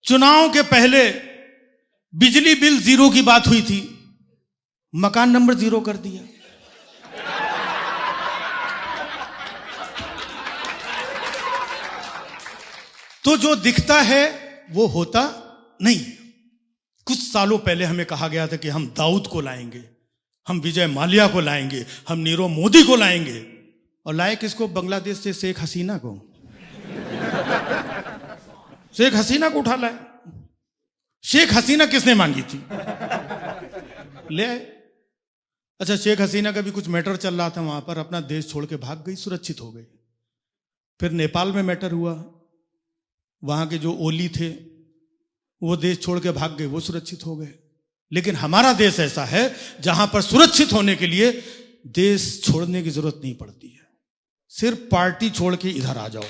चुनाव के पहले बिजली बिल 0 की बात हुई थी, मकान नंबर 0 कर दिया। तो जो दिखता है वो होता नहीं। कुछ सालों पहले हमें कहा गया था कि हम दाऊद को लाएंगे, हम विजय माल्या को लाएंगे, हम नीरव मोदी को लाएंगे, और लाए किसको? बांग्लादेश से शेख हसीना को। शेख हसीना को उठा लाए। शेख हसीना किसने मांगी थी? ले आए। अच्छा, शेख हसीना का भी कुछ मैटर चल रहा था वहां पर, अपना देश छोड़ के भाग गई, सुरक्षित हो गई। फिर नेपाल में मैटर हुआ, वहां के जो ओली थे वो देश छोड़ के भाग गए, वो सुरक्षित हो गए। लेकिन हमारा देश ऐसा है जहां पर सुरक्षित होने के लिए देश छोड़ने की जरूरत नहीं पड़ती है, सिर्फ पार्टी छोड़ के इधर आ जाओ।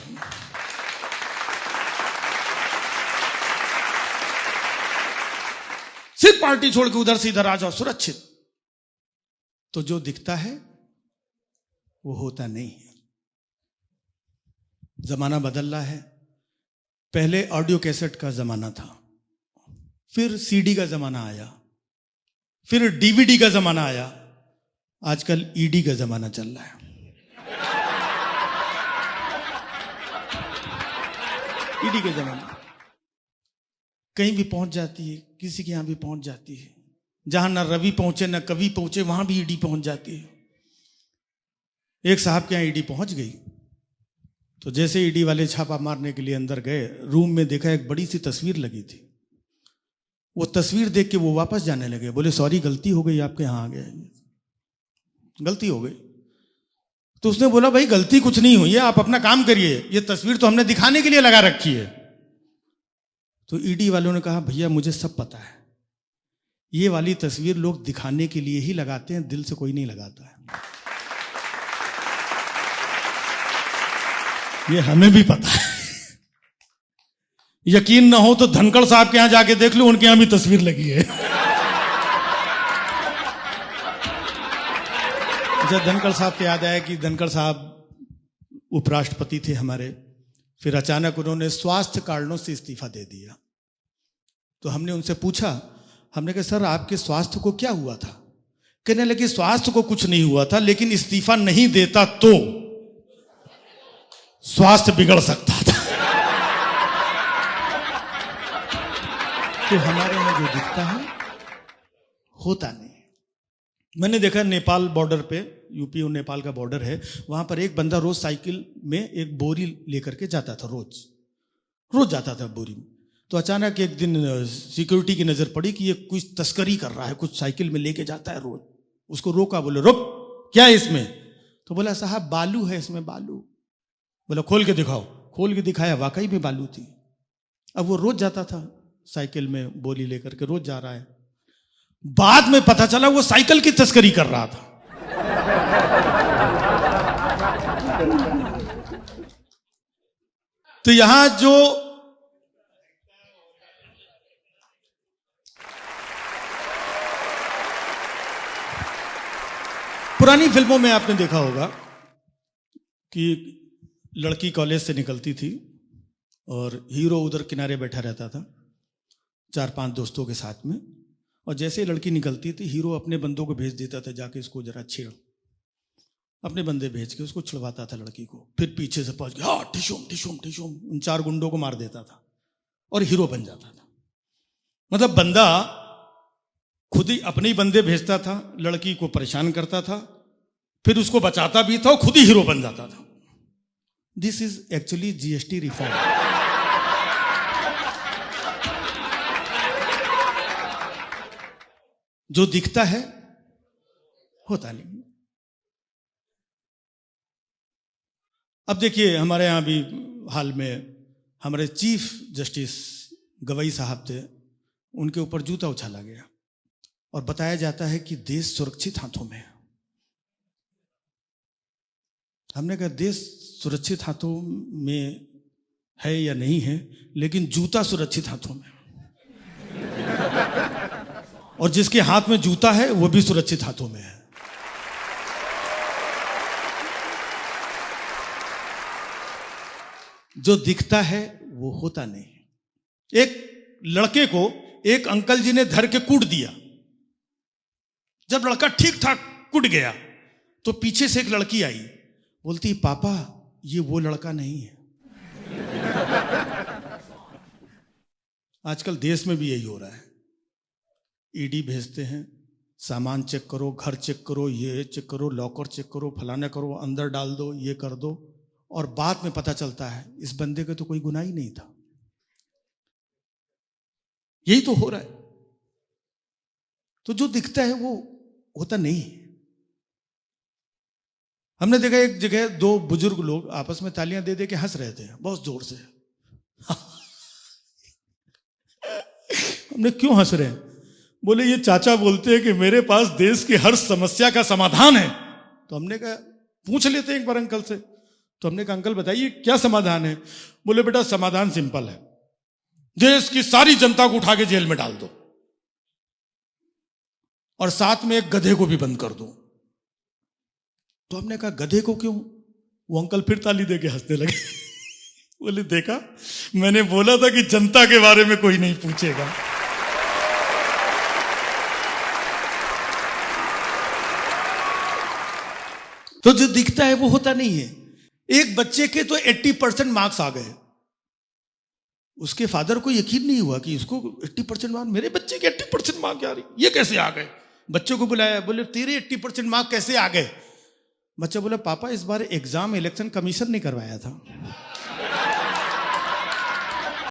सिर्फ पार्टी छोड़ के उधर से इधर आ जाओ, सुरक्षित। तो जो दिखता है वो होता नहीं है। जमाना बदल रहा है। पहले ऑडियो कैसेट का जमाना था, फिर सीडी का जमाना आया, फिर डीवीडी का जमाना आया, आजकल ईडी का जमाना चल रहा है। ईडी का जमाना कहीं भी पहुंच जाती है, किसी के यहां भी पहुंच जाती है। जहां ना रवि पहुंचे ना कवि पहुंचे, वहां भी ईडी पहुंच जाती है। एक साहब के यहां ईडी पहुंच गई, तो जैसे ईडी वाले छापा मारने के लिए अंदर गए, रूम में देखा एक बड़ी सी तस्वीर लगी थी। वो तस्वीर देख के वो वापस जाने लगे, बोले सॉरी गलती हो गई, आपके यहां आ गए, गलती हो गई। तो उसने बोला भाई गलती कुछ नहीं हुई है, आप अपना काम करिए, ये तस्वीर तो हमने दिखाने के लिए लगा रखी है। तो ईडी वालों ने कहा भैया मुझे सब पता है, ये वाली तस्वीर लोग दिखाने के लिए ही लगाते हैं, दिल से कोई नहीं लगाता है। ये हमें भी पता है। यकीन ना हो तो धनखड़ साहब के यहां जाके देख लो, उनके यहां भी तस्वीर लगी है। अच्छा, धनखड़ साहब से याद आया कि धनखड़ साहब उपराष्ट्रपति थे हमारे, फिर अचानक उन्होंने स्वास्थ्य कारणों से इस्तीफा दे दिया। तो हमने उनसे पूछा, हमने कहा सर आपके स्वास्थ्य को क्या हुआ था? कहने लगे स्वास्थ्य को कुछ नहीं हुआ था, लेकिन इस्तीफा नहीं देता तो स्वास्थ्य बिगड़ सकता था। तो हमारे यहां जो दिखता है होता नहीं। मैंने देखा नेपाल बॉर्डर पे, यूपी और नेपाल का बॉर्डर है, वहां पर एक बंदा रोज साइकिल में एक बोरी लेकर के जाता था, रोज जाता था बोरी में। तो अचानक एक दिन सिक्योरिटी की नजर पड़ी कि ये कुछ तस्करी कर रहा है, कुछ साइकिल में लेके जाता है रोज। उसको रोका, बोले रुक, क्या है इसमें? तो बोला साहब बालू है इसमें, बालू। बोला खोल के दिखाओ। खोल के दिखाया, वाकई में बालू थी। अब वो रोज जाता था साइकिल में बोरी लेकर के, रोज जा रहा है। बाद में पता चला वो साइकिल की तस्करी कर रहा था। तो यहां जो पुरानी फिल्मों में आपने देखा होगा कि लड़की कॉलेज से निकलती थी और हीरो उधर किनारे बैठा रहता था 4-5 दोस्तों के साथ में, और जैसे ही लड़की निकलती थी हीरो अपने बंदों को भेज देता था, जाके इसको जरा छेड़। अपने बंदे भेज के उसको छुड़वाता था लड़की को, फिर पीछे से पहुंच गया, हाँ टिशुम टिशुम टिशुम, उन 4 गुंडों को मार देता था और हीरो बन जाता था। मतलब बंदा खुद ही अपने ही बंदे भेजता था, लड़की को परेशान करता था, फिर उसको बचाता भी था और खुद ही हीरो बन जाता था। This is actually GST reform. जो दिखता है होता नहीं। अब देखिए हमारे यहां भी हाल में हमारे चीफ जस्टिस गवई साहब थे, उनके ऊपर जूता उछाला गया और बताया जाता है कि देश सुरक्षित हाथों में है। हमने कहा देश सुरक्षित हाथों में है या नहीं है, लेकिन जूता सुरक्षित हाथों में, और जिसके हाथ में जूता है वो भी सुरक्षित हाथों में है। जो दिखता है वो होता नहीं। एक लड़के को एक अंकल जी ने धर के कूट दिया। जब लड़का ठीक ठाक कूट गया तो पीछे से एक लड़की आई, बोलती पापा ये वो लड़का नहीं है। आजकल देश में भी यही हो रहा है। ईडी भेजते हैं, सामान चेक करो, घर चेक करो, ये चेक करो, लॉकर चेक करो, फलाना करो, अंदर डाल दो, ये कर दो, और बाद में पता चलता है इस बंदे के तो कोई गुनाह ही नहीं था। यही तो हो रहा है। तो जो दिखता है वो होता नहीं है। हमने देखा एक जगह दो बुजुर्ग लोग आपस में तालियां दे दे के हंस रहे थे बहुत जोर से। हमने क्यों हंस रहे हैं? बोले ये चाचा बोलते हैं कि मेरे पास देश की हर समस्या का समाधान है। तो हमने कहा पूछ लेते हैं एक बार अंकल से। तो हमने कहा अंकल बताइए क्या समाधान है? बोले बेटा समाधान सिंपल है, देश की सारी जनता को उठा के जेल में डाल दो और साथ में एक गधे को भी बंद कर दो। तो हमने कहा गधे को क्यों? वो अंकल फिर ताली दे के हंसने लगे। बोले देखा मैंने बोला था कि जनता के बारे में कोई नहीं पूछेगा। तो जो दिखता है वो होता नहीं है। एक बच्चे के तो 80% मार्क्स आ गए, उसके फादर को यकीन नहीं हुआ कि इसको 80% मार्क्स, मेरे बच्चे के 80% मार्क्स आ रही, ये कैसे आ गए? बच्चों को बुलाया, बोले तेरे 80% मार्क्स कैसे आ गए? बच्चा बोला पापा इस बार एग्जाम इलेक्शन कमीशन ने करवाया था।